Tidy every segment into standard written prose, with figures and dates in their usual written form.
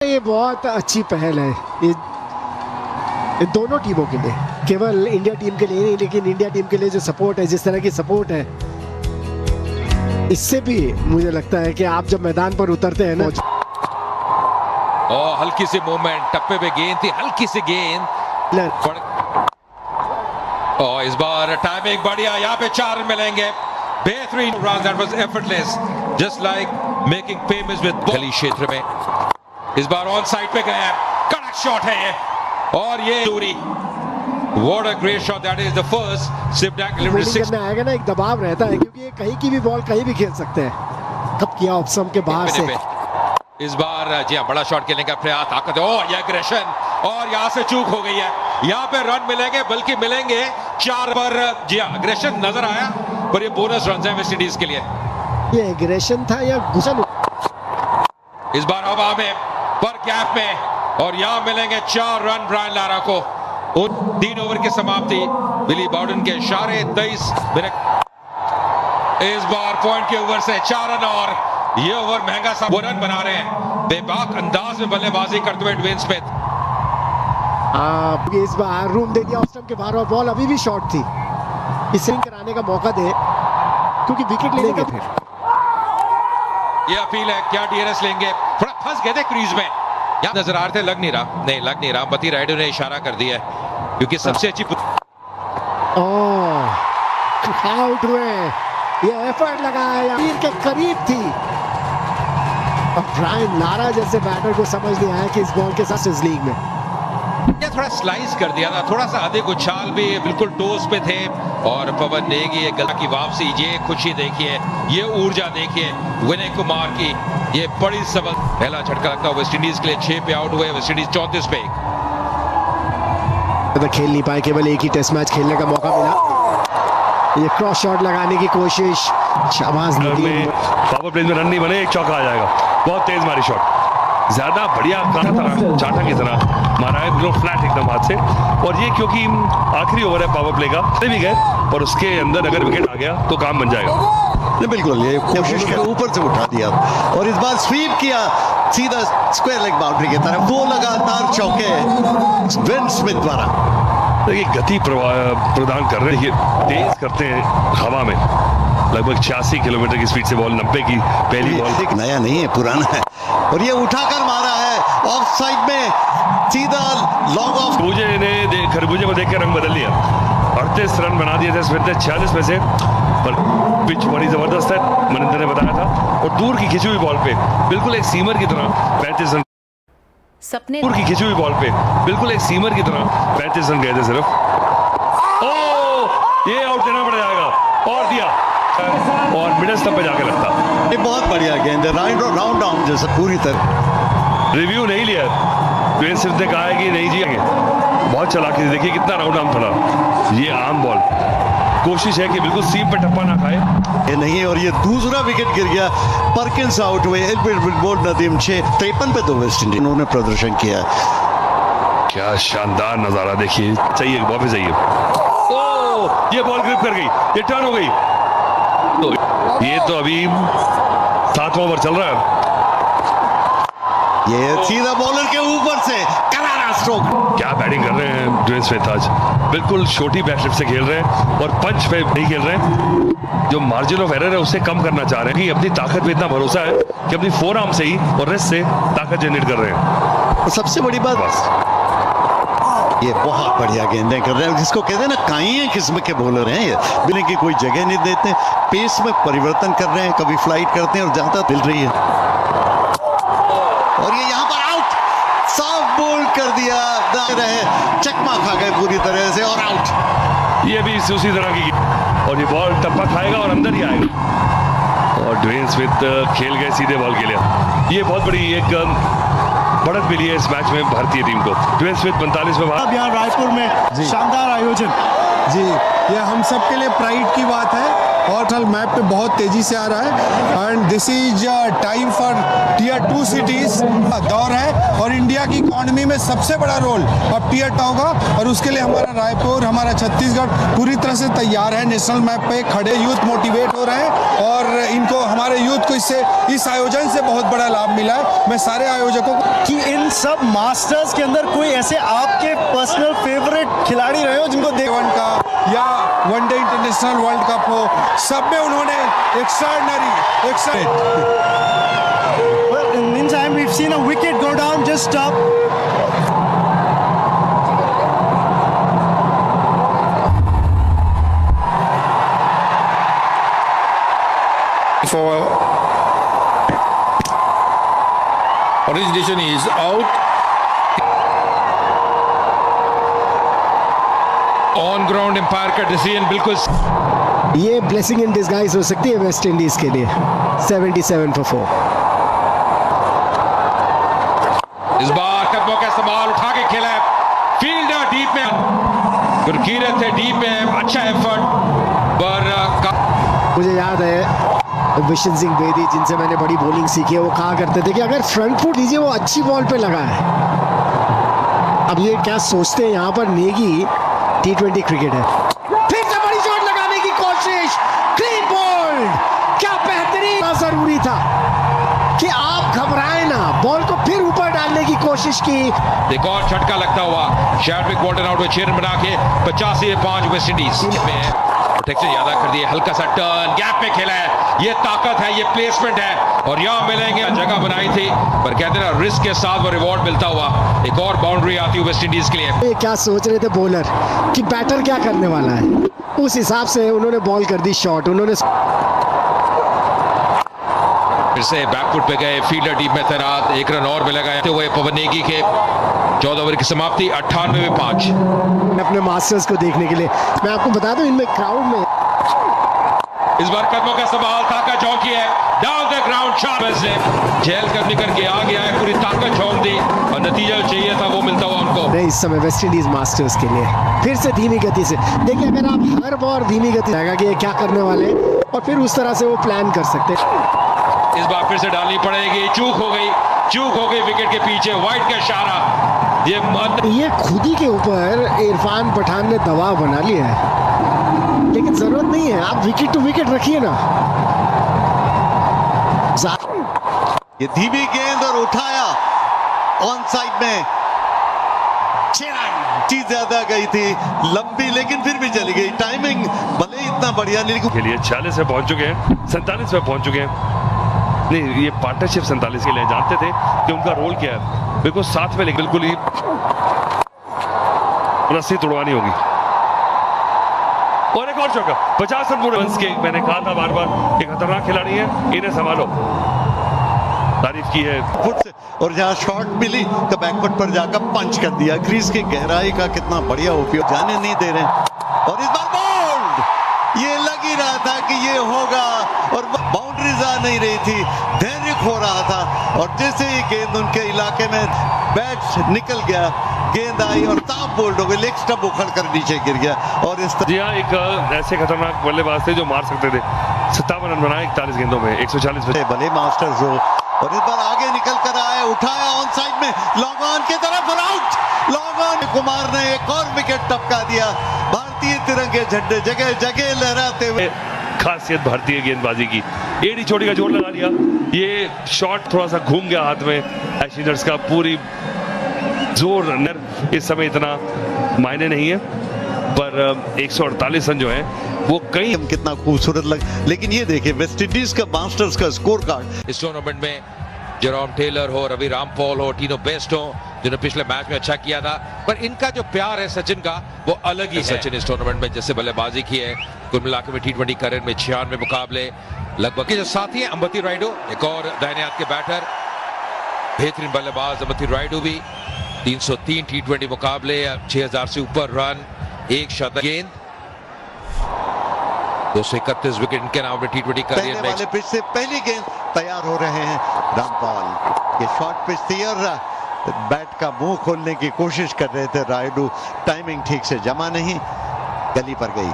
ये बहुत अच्छी पहल है ये दोनों टीमों के लिए, केवल इंडिया टीम के लिए नहीं, लेकिन इंडिया टीम के लिए जो सपोर्ट है, जिस तरह की सपोर्ट है, इससे भी मुझे लगता है कि आप जब मैदान पर उतरते हैं ना, और हल्की सी मूवमेंट, टप्पे पे गेंद थी, हल्की सी गेंद, और इस बार टाइमिंग बढ़िया, यहाँ पे 4 रन मिलेंगे, बेहतरीन run, that was effortless, just like making famous with गली क्षेत्र में। इस बार ऑन साइड पे गया, कड़क शॉट है ये, और ये दूरी, what a great shot, that is the first slip dank delivery. 6 में आएगा ना, एक दबाव रहता है क्योंकि ये कहीं की भी बॉल कहीं भी खेल सकते हैं। कब किया ऑप्शन के बाहर से, इस बार जी हाँ, बड़ा शॉट खेलने का प्रयास, ताकत, ओह ये एग्रेशन, और यहाँ से चूक हो गई है, यहाँ पे रन मिलेंगे, बल्कि मिलेंगे 4 पर। जी हाँ, एग्रेशन नजर आया, पर ये बोनस रन है वेस्ट इंडीज के लिए। ये एग्रेशन था या गुस्सा? इस बार हवा में, पर गैप में, और यहाँ मिलेंगे 4 रन ब्रायन लारा को। 3 ओवर की समाप्ति, बिली बाउडन के इशारे, 23 मिनट। इस बार पॉइंट के ओवर से 4 रन, और ये ओवर महंगा सा रन बना रहे हैं, बेबाक अंदाज में बल्लेबाजी करते हुए ड्वेन स्मिथ। इस बार रूम दे दिया ऑफ स्टंप के बाहर, और बॉल अभी भी शॉर्ट थी, इसे कराने का मौका दे, क्योंकि विकेट लेंगे फिर। ये अपील है, क्या डीआरएस लेंगे, थोड़ा फंस गए थे क्रीज में, यहाँ नजर आ रहे थे, लग नहीं रहा, नहीं लग नहीं रहा, बती राइडर ने इशारा कर दिया है, क्योंकि सबसे अच्छी आउट हुए, ये एफर्ट लगाया, तीर के करीब थी, और ब्रायन लारा जैसे बैटर को समझ नहीं आया कि इस बॉल के साथ इस लीग में ये थोड़ा स्लाइस कर दिया था, थोड़ा सा अधिक उछाल भी, बिल्कुल टोस पे थे, और पवन नेगी ये गला की वापसी, ये खुशी देखिए, ये ऊर्जा देखिए विनय कुमार की, ये बड़ी सबक। पहला झटका लगता है वेस्ट इंडीज के लिए, 6 पे आउट हुए वेस्ट इंडीज, 34 पे। खेल नहीं पाए, केवल एक ही टेस्ट मैच खेलने का मौका मिला। ये क्रॉस शॉट लगाने की कोशिश, शाबाश नदीम। पावर प्ले में रन नहीं बने, एक चौका आ जाएगा, बहुत तेज मारी शॉट, ज्यादा बढ़िया चाटा की तरह मारा है, बिल्कुल फ्लैट एकदम हाथ से, और ये क्योंकि आखिरी ओवर है पावर प्ले का, भी गए, और उसके अंदर अगर विकेट आ गया तो काम बन जाएगा। बिल्कुल, ये कोशिश के ऊपर से उठा दिया, और इस बार स्वीप किया सीधा स्क्वायर लेग बाउंड्री की तरफ, वो लगातार चौके ड्वेन स्मिथ द्वारा। देखिए गति प्रदान कर रहे हैं, तेज करते हैं हवा में, लगभग 86 किलोमीटर की स्पीड से बॉल, 90 की पहली बॉल, नया नहीं है, पुराना है, और ये उठाकर मारा है ऑफ साइड में, सीधा लॉन्ग ऑफ। खरबूजे को देख के रंग बदल लिया, 38 रन बना दिए थे स्मिथ ने 46 में से, पर पिच बड़ी जबरदस्त है, मनिंदर ने बताया था, और दूर की खिंची हुई बॉल पे बिल्कुल एक सीमर की तरह 35 रन, सपने दूर की खिंची हुई बॉल पे बिल्कुल एक सीमर की तरह 35 रन गए थे सिर्फ। ये आउट देना पड़ जाएगा, और दिया, और मिडिल स्टंप पे जाके लगता। ये बहुत बढ़िया गेंद है, राउंड डाउन जैसा पूरी तरह। रिव्यू नहीं लिया, ड्वेन स्मिथ ने कहा है कि नहीं जिएंगे, बहुत चालाकी थी, देखिए कितना राउंड डाउन पड़ा, ये आम बॉल, कोशिश है कि बिल्कुल सीम पे टप्पा ना खाए, ये नहीं, और ये दूसरा विकेट गिर गया, परकिंस आउट हुए, बोल्ड नदीम 6-53 पे तो वेस्ट इंडीज उन्होंने प्रदर्शन किया। क्या शानदार नजारा देखिए, चाहिए वापस जाइए, ओह ये बॉल ग्रिप कर गई, ये टर्न हो गई, तो ये तो अभी 7वां ओवर चल रहा है, ये सीधा बॉलर के ऊपर से करारा स्ट्रोक। क्या बैटिंग कर रहे हैं ड्वेन स्मिथ आज, बिल्कुल छोटी बैटलिफ्ट से खेल रहे हैं, और पंच पे नहीं खेल रहे हैं, जो मार्जिन ऑफ एरर है उससे कम करना चाह रहे हैं, कि अपनी ताकत पे इतना भरोसा है कि अपनी फोरआर्म से ही और रेस्ट से ताकत जनरेट कर रहे हैं। और सबसे बड़ी बात, बस ये बहुत बढ़िया गेंदें कर रहे हैं, जिसको कहते हैं ना, काई किस्म के बॉलर हैं ये, बिना की कोई जगह नहीं देते, पेस में परिवर्तन कर रहे हैं, कभी फ्लाइट करते हैं, और ज्यादा मिल रही है, और ये यहाँ पर आउट, साफ बोल्ड कर दिया, रहे चकमा खा गए पूरी तरह से, और आउट। ये भी उसी तरह की, और ये बॉल टप्पा खाएगा और अंदर ही आएगा, और ड्वेन स्मिथ खेल गए सीधे बॉल के लिए, ये बहुत बड़ी एक बढ़त मिली है इस मैच में भारतीय टीम को। ड्वेन स्मिथ 45 में अब यहाँ रायपुर में शानदार आयोजन, जी ये हम सब के लिए प्राइड की बात है, और मैप पे बहुत तेजी से आ रहा है, and this is time for tier 2 cities, दौर है और इंडिया की इकॉनमी में सबसे बड़ा रोल अब टियर 2 का, और उसके लिए हमारा रायपुर, हमारा छत्तीसगढ़ पूरी तरह से तैयार है। नेशनल मैप पे खड़े यूथ मोटिवेट हो रहे हैं और इनको, हमारे यूथ को इस आयोजन से बहुत बड़ा लाभ मिला है। मैं सारे आयोजकों को कि इन सब मास्टर्स के अंदर कोई ऐसे आपके पर्सनल फेवरेट खिलाड़ी रहे हो जिनको देवन का या वनडे इंटरनेशनल वर्ल्ड कप हो, सब में उन्होंने Well, in the meantime, we've seen a wicket go down just up. For origination is out. On ground umpire का डिसीजन बिल्कुल ये ब्लेसिंग इन डिस्गाइज हो सकती है वेस्ट इंडीज के लिए। 77 for 4। इस बार कदमों का इस्तेमाल उठा के खेला है, फील्डर डीप में, गुरकीरत है डीप में, अच्छा एफर्ट पर मुझे याद है विशन सिंह बेदी, जिनसे मैंने बड़ी बॉलिंग सीखी है, वो कहा करते थे कि अगर फ्रंट फुट लीजिए वो अच्छी बॉल पे लगा है। अब ये क्या सोचते हैं यहाँ पर, नेगी T20 क्रिकेट है। फिर से बड़ी शॉट लगाने की कोशिश, क्लीन बोल्ड, क्या बेहतरीन, जरूरी था कि आप घबराए ना, बॉल को फिर ऊपर डालने की कोशिश की। एक और झटका लगता हुआ शैडविक बॉल्टन आउट में 6 बना के 85 वेस्ट इंडीज में प्रोटेक्शन ज्यादा कर दिए, हल्का सा टर्न गैप में खेला है, ये ताकत है, ये प्लेसमेंट है और यहाँ मिलेंगे, जगह बनाई थी पर कहते हैं रिस्क के साथ वो रिवॉर्ड मिलता हुआ। एक और बाउंड्री आती है वेस्ट इंडीज के लिए। ये क्या सोच रहे थे बॉलर कि बैटर क्या करने वाला है, उस हिसाब से उन्होंने बॉल कर दी शॉट। उन्होंने फिर से बैकफुट पे गए, फील्डर डीप में तैनात, 1 रन और मिलेगा हुए पवन नेगी के। 14 ओवर की समाप्ति, 98 में 5। अपने मास्टर्स को देखने के लिए मैं आपको बता दूं, इनमें क्राउड में इस बार कदमों का सवाल ताका चौकी है, डाउन द ग्राउंड शॉट से जेल करने करके आ गया है, पूरी ताकत झोंक दी और नतीजा चाहिए था वो मिलता हुआ उनको। नहीं, इस समय वेस्ट इंडीज मास्टर्स के लिए फिर से धीमी गति से देखिए, अगर आप हर बार धीमी गति जाएगा कि ये क्या करने वाले और फिर उस तरह से वो प्लान कर सकते। इस बार फिर से डालनी पड़ेगी, चूक हो गई विकेट के पीछे, वाइट का इशारा। ये खुद ही के ऊपर इरफान पठान ने दबाव बना लिया है, लेकिन जरूरत नहीं है, आप विकेट टू विकेट रखिए ना। ये धीमी गेंद और उठाया ऑन साइड में, 6 रन चीज ज्यादा गई थी, लंबी लेकिन फिर भी चली गई। टाइमिंग भले इतना बढ़िया नहीं, लेकिन के लिए 46 में पहुंच चुके हैं, 47 में पहुंच चुके हैं। नहीं, ये पार्टनरशिप 47 के लिए जानते थे कि उनका रोल क्या है, बिल्कुल साथ में बिल्कुल ही रस्सी तोड़वानी होगी। और एक और चौका, 50 रन पूरे के। मैंने कहा था बार बार, एक खतरनाक खिलाड़ी है, इन्हें संभालो, तारीफ की है। फुट से और जहां शॉट मिली तो बैकफुट पर जाकर पंच कर दिया। क्रीज की गहराई का कितना बढ़िया उपयोग, जाने नहीं दे रहे। और इस बार बोल्ड, ये लग ही रहा था कि ये होगा और बाउंड्रीज आ नहीं रही थी, धैर्य खो रहा था और जैसे ही गेंद उनके इलाके में बैट निकल गया, गेंद आई और ताप बोल्ड हो गई, लेग स्टंप उखड़ कर नीचे गिर गया। और इस जी हाँ, एक ऐसे खतरनाक बल्लेबाज थे जो मार सकते थे। 57 रन बनाए 41 गेंदों में, 140 भले मास्टर्स हो। और इस बार आगे निकल कर आए, उठाया ऑन साइड में, लॉन्ग ऑन की तरफ और आउट। लॉन्ग ऑन, कुमार ने एक और विकेट टपका दिया। भारतीय तिरंगे झंडे जगह जगह लहराते हुए। खासियत भारतीय गेंदबाजी की, एडी चोटी का जोर लगा दिया। ये शॉट थोड़ा सा घूम गया हाथ में एशियनर्स का, पूरी जोर नर्व इस समय इतना मायने नहीं है, पर 148 रन जो है वो कई कितना खूबसूरत लग। लेकिन ये देखिए वेस्ट इंडीज का मास्टर्स का स्कोर कार्ड, इस टूर्नामेंट में जेरोम टेलर हो, रवि रामपॉल हो, टीनो बेस्ट हो, जिन्होंने पिछले मैच में अच्छा किया था, पर इनका जो प्यार है सचिन का वो अलग ही है। सचिन इस टूर्नामेंट में जैसे बल्लेबाजी की है, कुल मिलाकर में T20 करियर में 96 मुकाबले लगभग के जो साथी है अंबती रायडू, एक और दाहिने हाथ के बैटर, बेहतरीन बल्लेबाज अंबती रायडू भी, 303 T20 मुकाबले, 6000 से ऊपर रन, 1 शतक, गेंद 231 विकेट इनके नाम में T20 करियर में। वाले पिच से पहली गेंद तैयार हो रहे हैं रामपाल। ये शॉर्ट पिच थी और बैट का मुंह खोलने की कोशिश कर रहे थे रायडू, टाइमिंग ठीक से जमा नहीं, गली पर गई।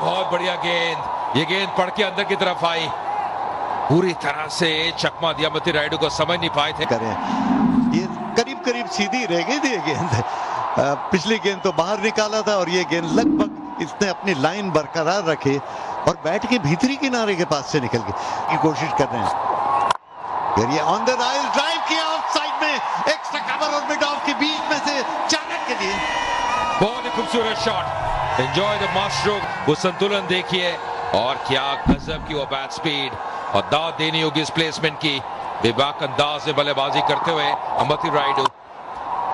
बहुत बढ़िया गेंद, ये गेंद पड़ के अंदर की तरफ आई, पूरी तरह से चकमा दिया अमती रायडू को, समझ नहीं पाए थे। करें ये करीब करीब सीधी रह गई थी ये गेंद। पिछली गेंद तो बाहर निकाला था और ये गेंद लगभग इसने अपनी लाइन बरकरार रखी और बैट के भीतरी किनारे के पास से निकल गई की कोशिश कर रहे हैं। फिर ये ऑन द राइल ड्राइव किया ऑफ साइड में, एक्स्ट्रा कवर और मिड ऑफ के बीच में से 4 रन के लिए। बहुत ही खूबसूरत shot, enjoy the master stroke. वो संतुलन देखिए और क्या गजब की वो बैट स्पीड, और दाद देनी होगी इस प्लेसमेंट की। बेबाक अंदाज में बल्लेबाजी करते हुए अमती रायडू।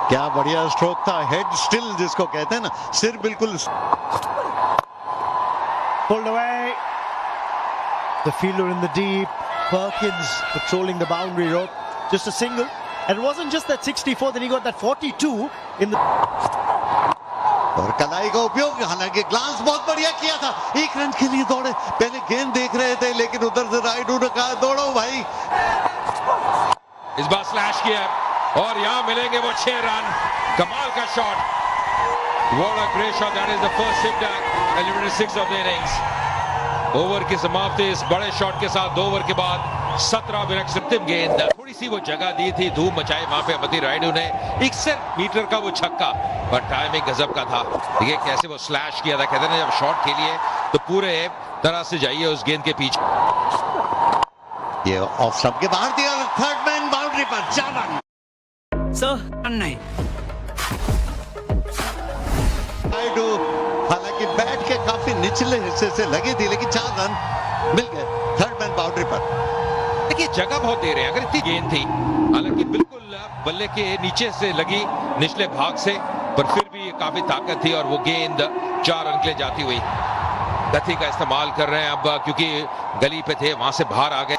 क्या बढ़िया स्ट्रोक था, हेड स्टिल जिसको कहते हैं ना, सिर बिल्कुल। Pulled away. The fielder in the deep. Perkins patrolling the boundary rope. Just a single. And it wasn't just that 64, then he got that 42 in the. और कलाई का उपयोग, हालांकि ग्लांस बहुत बढ़िया किया था, 1 रन के लिए दौड़े। पहले गेंद देख रहे थे लेकिन उधर से रायडू ने कहा दौड़ो भाई। इस बार स्लैश किया और यहां मिलेंगे वो 6 रन। कमाल का shot, what a great shot, that is the first hit at eliminated 6 of the innings। Over की समाप्ति इस बड़े शॉट के साथ 2 ओवर के बाद 17 मिनट अंतिम गेंद। थोड़ी सी वो जगह दी थी, धूम मचाई वहां पे अमती रायडू ने। 61 मीटर का वो छक्का, पर टाइमिंग गजब का था। देखिए कैसे वो स्लैश किया था, कहते हैं जब शॉट खेलिए तो पूरे तरह से जाइए उस गेंद के पीछे। ये ऑफ स्टंप के बाहर दिया, थर्ड मैन बाउंड्री पर 4 रन। नहीं रायडू हालांकि बैट के काफी निचले हिस्से से लगी थी लेकिन 4 रन मिल गए थर्ड मैन बाउंड्री पर। देखिए जगह बहुत दे रहे हैं, अगर इतनी गेंद थी, हालांकि बिल्कुल बल्ले के नीचे से लगी निचले भाग से, पर फिर भी काफी ताकत थी और वो गेंद 4 रन के लिए जाती हुई। गति का इस्तेमाल कर रहे हैं अब, क्योंकि गली पे थे, वहां से बाहर आ गए।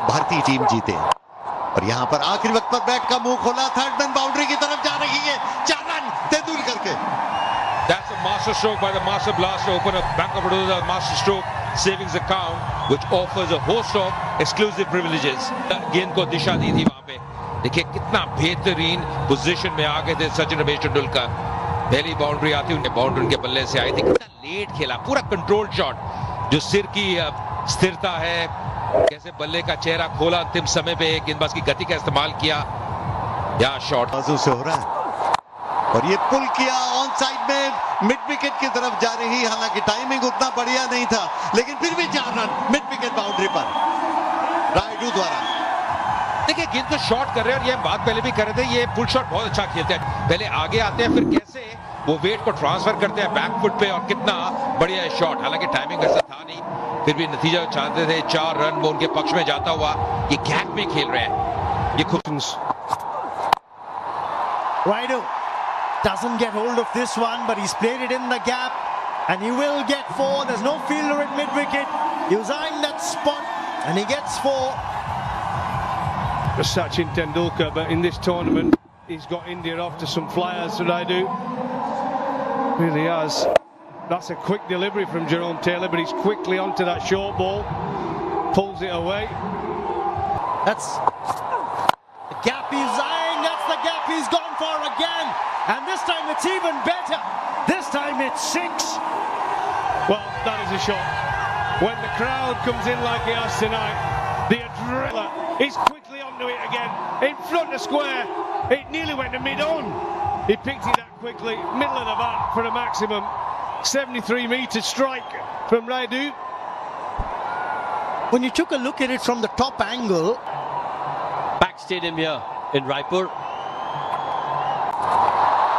भारतीय टीम जीते और यहाँ पर आखिरी वक्त पर बैट का मुंह खोला, थर्ड मैन बाउंड्री की तरफ जा रही है, 4 रन तेंदुलकर के। That's a master stroke by the master blaster, open up Bank of Baroda master stroke savings account, which offers a host of exclusive privileges। गेंद को दिशा दी थी वहां पे। देखिए कितना बेहतरीन पोजीशन में आ गए थे सचिन रमेश तेंदुलकर। पहली बाउंड्री आती उनके बाउंड्री उनके बल्ले से आई थी। कितना लेट खेला, पूरा कंट्रोल शॉट, जो सिर की स्थिरता है, कैसे बल्ले का चेहरा खोला अंतिम समय पे, गेंदबाज की गति का इस्तेमाल किया। या शॉट बाजू से हो रहा है और ये पुल किया ऑन साइड में, मिड विकेट की तरफ जा रही। हालांकि टाइमिंग उतना बढ़िया नहीं था लेकिन फिर भी 4 रन मिड विकेट बाउंड्री पर रायडू द्वारा। देखिए गेंद को शॉट कर रहे हैं और ये बात पहले भी कर रहे थे, ये पुल शॉट बहुत अच्छा खेलते हैं। पहले आगे आते हैं, फिर कैसे वो वेट को ट्रांसफर करते हैं बैक फुट पे, और कितना बढ़िया शॉट। हालांकि टाइमिंग ऐसा था नहीं, फिर भी नतीजा चाहते थे। 4 रन वो उनके पक्ष में जाता हुआ। ये गैप में खेल रहे हैं, ये खुद। Raidu doesn't get hold of this one, but he's played it in the gap, and he will get 4. There's no fielder at mid wicket. He was eyeing that spot, and he gets 4. Sachin Tendulkar, but in this tournament, he's got India off to some flyers. Raidu really has. That's a quick delivery from Jerome Taylor, but he's quickly onto that short ball, pulls it away. That's the gap he's eyeing. That's the gap he's gone for again. And this time it's even better. This time it's 6. Well, that is a shot. When the crowd comes in like it has tonight, the adrenaline, he's quickly onto it again. In front of square, it nearly went to mid-on. He picked it up quickly, middle of the bat for a maximum 73-meter strike from Raidu. When you took a look at it from the top angle, back stadium here in Raipur.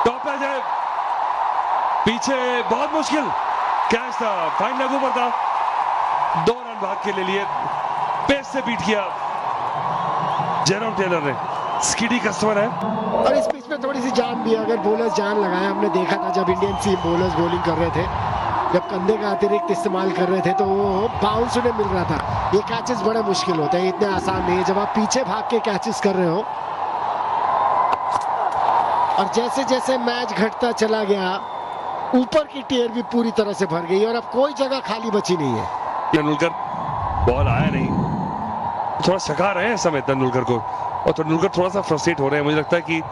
Top पे जाए, पीछे बहुत मुश्किल catch था, fine लागू पर था। 2 run भाग के ले लिए, पेस से बीट किया जेरोम टेलर ने। स्किडी कस्टमर है और इस पिच में थोड़ी सी जान भी है, अगर बॉलर्स जान लगाए। हमने देखा था जब इंडियन टीम बॉलर्स बॉलिंग कर रहे थे, जब कंधे का अतिरिक्त इस्तेमाल कर रहे थे तो वो बाउंस उन्हें मिल रहा था। ये कैचेस बड़े मुश्किल होते हैं, इतने आसान नहीं है जब आप पीछे भाग के कैचेस कर रहे हो। और जैसे जैसे मैच घटता चला गया, ऊपर की टियर भी पूरी तरह से भर गई और अब कोई जगह खाली बची नहीं है। तेंदुलकर बॉल आया नहीं, थोड़ा सका रहे हैं इस समय तेंदुलकर को, और तेंदुलकर थोड़ा सा फ्रस्ट्रेट हो रहे हैं। मुझे लगता है कि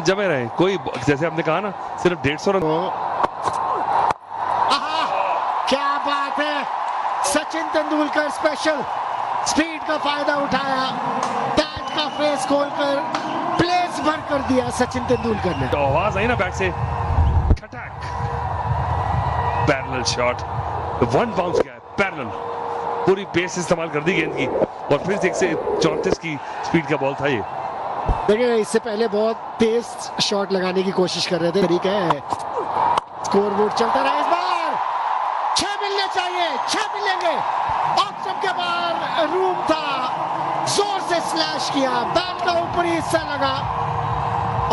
जमे रहे, कोई जैसे आपने कहा ना सिर्फ 150 रन। क्या बात है, सचिन तेंदुलकर स्पेशल। स्पीड का फायदा उठाया, टैग का फेस खोलकर प्लेस भर कर दिया सचिन तेंदुलकर ने। तो आवाज आई ना बैक से, खटक, पैरेलल शॉट, वन बाउंस गया, पैरेलल, पूरी पेस इस्तेमाल कर दी गेंद की और फिर 134 की स्पीड का बॉल था ये। देखिए इससे पहले बहुत तेज शॉट लगाने की कोशिश कर रहे थे, तरीका है। स्कोर बोर्ड चलता रहा, इस बार 6 मिलने चाहिए, 6 मिलेंगे। ऑप्शन के बाहर रूम था, जोर से स्लैश किया, बैट का ऊपरी हिस्सा लगा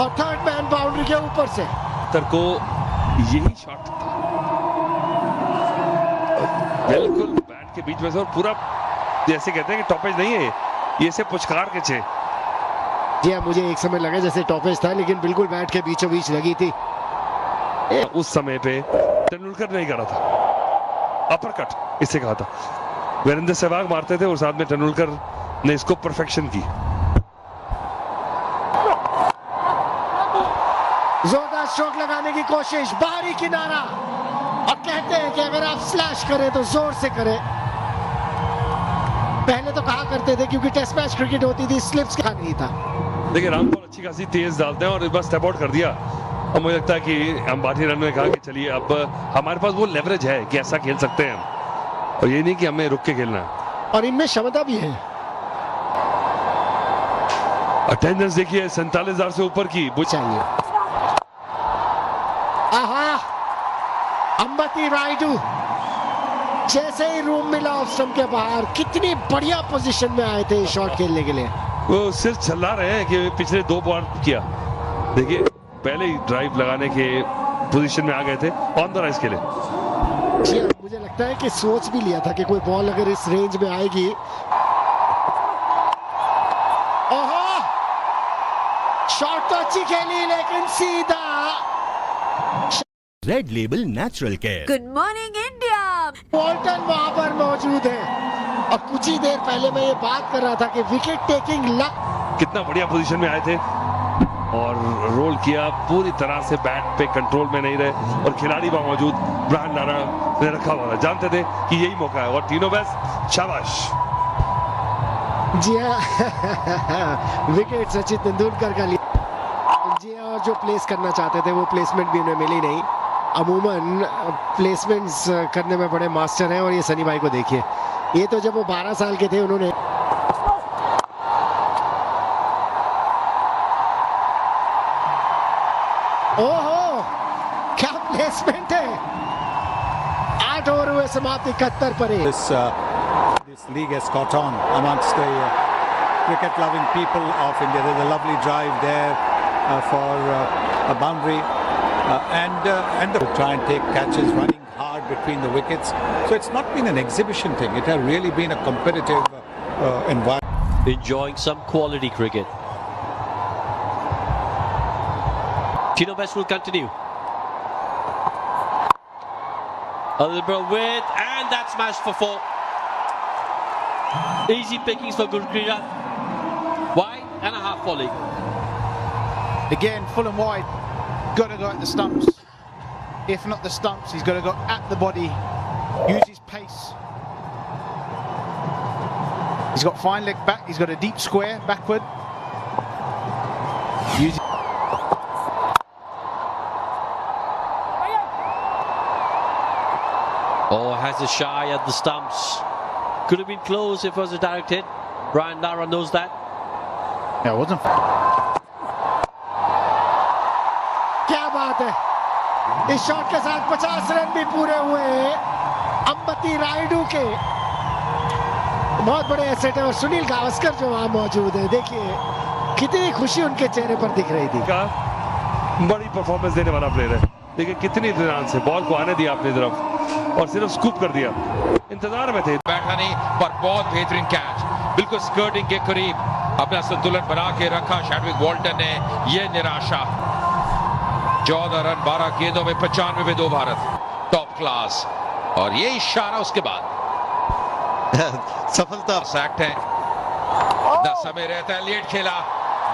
और थर्ड मैन बाउंड्री के ऊपर से। को यही शॉट था, बिल्कुल बैट के बीच में से, और पूरा जैसे कहते हैं कि टॉपेज नहीं है ये, से पुचकार के छे। जी हाँ, मुझे एक समय लगा जैसे टॉपेज था, लेकिन बिल्कुल बैट के बीचों बीच लगी थी। उस समय पे तेंदुलकर नहीं करा था, अपरकट इसे कहा था, वीरेंद्र सहवाग मारते थे और साथ में तेंदुलकर ने इसको परफेक्शन की। जोरदार स्ट्रोक लगाने की कोशिश, बाहरी किनारा, और कहते हैं कि अगर आप स्लैश करें तो जोर से करें। पहले तो कहा करते थे क्योंकि टेस्ट मैच क्रिकेट होती थी, स्लिप्स का नहीं था। देखिए रामपाल अच्छी खासी तेज डालते हैं और बस स्टेप आउट कर दिया, और मुझे लगता है कि अंबाती रन में कहा कि चलिए अब हमारे पास वो लेवरेज है कि ऐसा खेल सकते हैं हम, और ये नहीं कि हमें रुक के खेलना है, और इनमें क्षमता भी है। अटेंडेंस देखिए 47,000 से ऊपर की चाहिए। आहा, अंबती रायडू जैसे ही रूम मिला ऑफ स्टंप के बाहर, कितनी बढ़िया पोजीशन में आए थे शॉट खेलने के लिए। वो सिर्फ चला रहे हैं कि पिछले 2 बार किया, देखिए पहले ही ड्राइव लगाने के पोजीशन में आ गए थे ऑन द राइज के लिए। जी मुझे लगता है कि सोच भी लिया था कि कोई बॉल अगर इस रेंज में आएगी। ओहो, शॉट तो अच्छी खेली लेकिन सीधा। Red label natural care. Good morning India. Bolton वहां पर मौजूद है, और कुछ ही देर पहले मैं ये बात कर रहा था कि विकेट टेकिंग लक। कितना बढ़िया पोजीशन में आए थे और रोल किया, पूरी तरह से बैट पे कंट्रोल में नहीं रहे, और खिलाड़ी वहां मौजूद ब्रायन लारा ने रखा हुआ था, जानते थे कि यही मौका है, और तीनों बेस्ट, शाबाश। जी हाँ, विकेट सचिन तेंदुलकर का लिया। जी हाँ, और जो प्लेस करना चाहते थे वो प्लेसमेंट भी उन्हें मिली नहीं। अमूमन प्लेसमेंट्स करने में बड़े मास्टर हैं, और ये सनी भाई को देखिए, ये तो जब वो 12 साल के थे उन्होंने ओहो क्या प्लेसमेंट है। 8 ओवर हुए समाप्त, 71 पर है। This league has caught on amongst the cricket loving people of India. There's a lovely drive there for a boundary and the try and take catches running hard between the wickets. So it's not been an exhibition thing. It has really been a competitive environment. Enjoying some quality cricket. Tino Best will continue. Alibra with, and that's smashed for 4. Easy pickings for Gurpreet. Wide and a half volley. Again, full and wide. Got to go at the stumps. If not the stumps, he's got to go at the body. Use his pace. He's got fine leg back. He's got a deep square backward. Use. Oh, has a shy at the stumps. Could have been close if it was a direct hit. Brian Lara knows that. Yeah, it wasn't. क्या बात है, इस shot के साथ 50 run भी पूरे हुए अंबती रायडू के। बहुत बड़े एसेट है, और सुनील गावस्कर जो वहां मौजूद है, देखिए कितनी खुशी उनके चेहरे पर दिख रही थी। बड़ी परफॉर्मेंस देने वाला प्लेयर है, देखिए कितनी ध्यान से बॉल को आने दिया अपनी तरफ और सिर्फ स्कूप कर दिया, इंतजार में थे। बैठा नहीं, पर बहुत बेहतरीन कैच, बिल्कुल स्कर्टिंग के करीब अपना संतुलन बना के रखा शैडविक वॉल्टन ने। यह निराशा, 14 रन 12 गेंदों में 95 में 2 भारत, टॉप क्लास। और ये इशारा उसके बाद सफलता सैक्ट है, 10 समय रहता है, लेट खेला,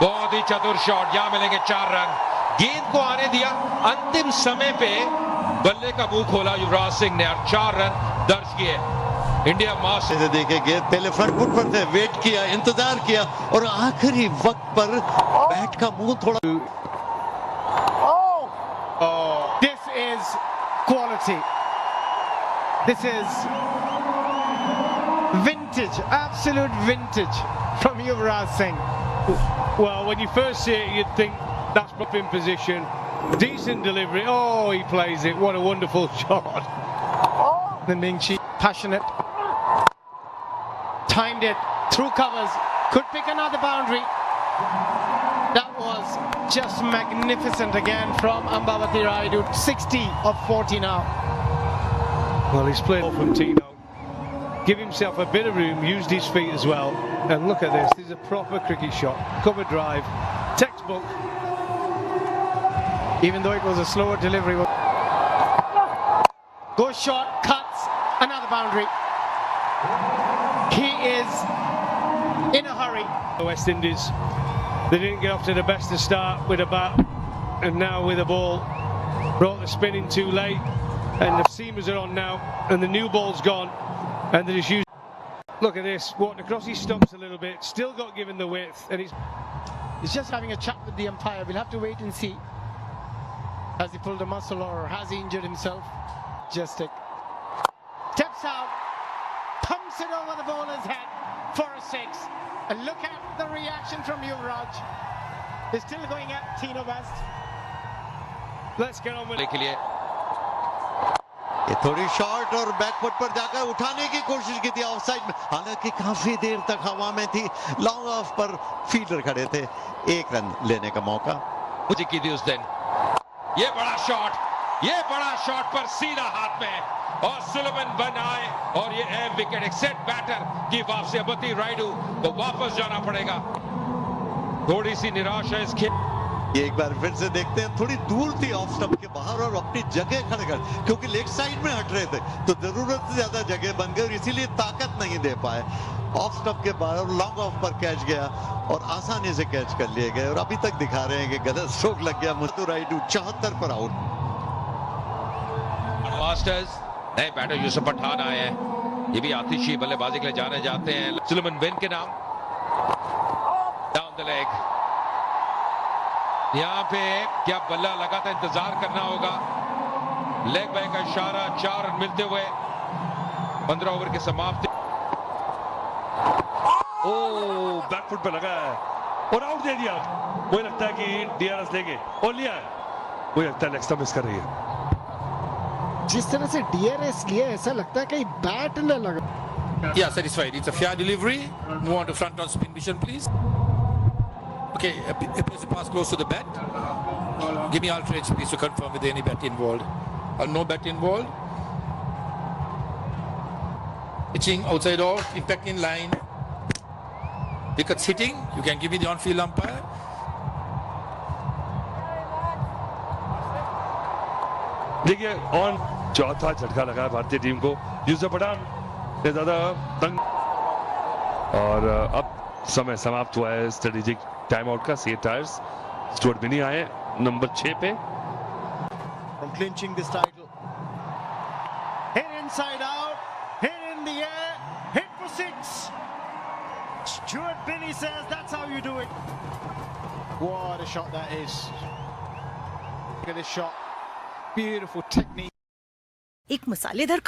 बहुत ही चतुर शॉट, यहां मिलेंगे 4 रन। गेंद को आने दिया, अंतिम समय पे बल्ले का मुंह खोला युवराज सिंह ने और 4 रन दर्ज किए। India must. से देखे गेंद पहले फ्रंट फुट पर थे, वेट किया, इंतजार किया और आखिरी वक्त पर बैट का मुंह थोड़ा This is quality. This is vintage, absolute vintage from Yuvraj Singh. Well, when you first see it, you'd think that's up in position. Decent delivery. Oh, he plays it. What a wonderful shot. The Ningshi, passionate. Timed it through covers. Could pick another boundary. That was just magnificent again from Ambavati Rayudu. 60 of 40 now. Well, he's played from Tino. Give himself a bit of room, used his feet as well. And look at this. This is a proper cricket shot. Cover drive. Textbook. Even though it was a slower delivery. Goes short, cuts, another boundary. He is in a hurry. The West Indies, they didn't get off to the best of start with a bat, and now with a ball. Brought the spin in too late, and the seamers are on now, and the new ball's gone, and they just used. Look at this, walking across his stumps a little bit, still got given the width, and he's just having a chat with the umpire. We'll have to wait and see. Has he pulled a muscle or has he injured himself? Just steps out, pumps it over the bowler's head for a 6. And look at the reaction from Yuvraj. He's still going at Tino West. Let's get on with it. के लिए ये थोड़ी shot और back foot पर जाकर उठाने की कोशिश की थी ऑफसाइड में, हालांकि काफी देर तक हवा में थी, लॉन्ग ऑफ पर फील्डर खड़े थे, 1 रन लेने का मौका मुझे की थी उस दिन। ये बड़ा शॉट पर सीधा हाथ में और सुलेमान बन आए और ये अहम विकेट। एक सेट बैटर की वापसी, अम्बावती रायडू को वापस जाना पड़ेगा। थोड़ी सी निराश है इस खेल। ये एक बार फिर से देखते हैं, थोड़ी दूर थी ऑफ स्टंप के बाहर और अपनी जगह खड़े कर, क्योंकि लेग साइड में हट रहे थे तो जरूरत से ज्यादा जगह बन गई और इसीलिए ताकत नहीं दे पाए। ऑफ स्टंप के बाहर लॉन्ग ऑफ पर कैच गया और आसानी से कैच कर लिए गए और अभी तक दिखा रहे हैं कि गलत स्ट्रोक लग गया। मुस्तु रायडू 74 पर आउट। मास्टर्स नए बैटर यूसुफ पठान आए हैं, ये भी आतिशी बल्लेबाजी के लिए जाने जाते हैं। सुलेमान बिन के नाम डाउन द लेग, यहाँ पे क्या बल्ला लगा था, इंतजार करना होगा। लेग बाय का इशारा, 4 रन मिलते हुए 15 ओवर की समाप्ति। ओ बैकफुट पे लगा है और आउट दे दिया। मुझे लगता है कि डीआरएस लेंगे और लिया है, मुझे लगता है लेग स्टंप मिस कर रही है। जिस तरह से डीआरएस लिया, ऐसा लगता है कहीं बैट न लगा। Yeah, satisfied. It's a fair delivery. Move on to front on spin vision, please. Okay, a pass close to the bat. Give me alternate please to confirm with any bat involved. No bat involved. Pitching outside off, impact in line. Wickets hitting. You can give me the on-field umpire. देखिए on चौथा झटका लगा है भारतीय team को। यूसुफ पठान ने ज्यादा तंग और अब समय समाप्त हुआ है स्ट्रेटेजिक टाइम आउट का। सी टायर्स स्टुअर्ट बिनी आए नंबर 6 पे। From clinching this title. Hit inside out, hit in the air, hit for 6. Stuart Binney says that's how you do it. What a shot that is. Look at this shot. Beautiful technique. एक मसालेदार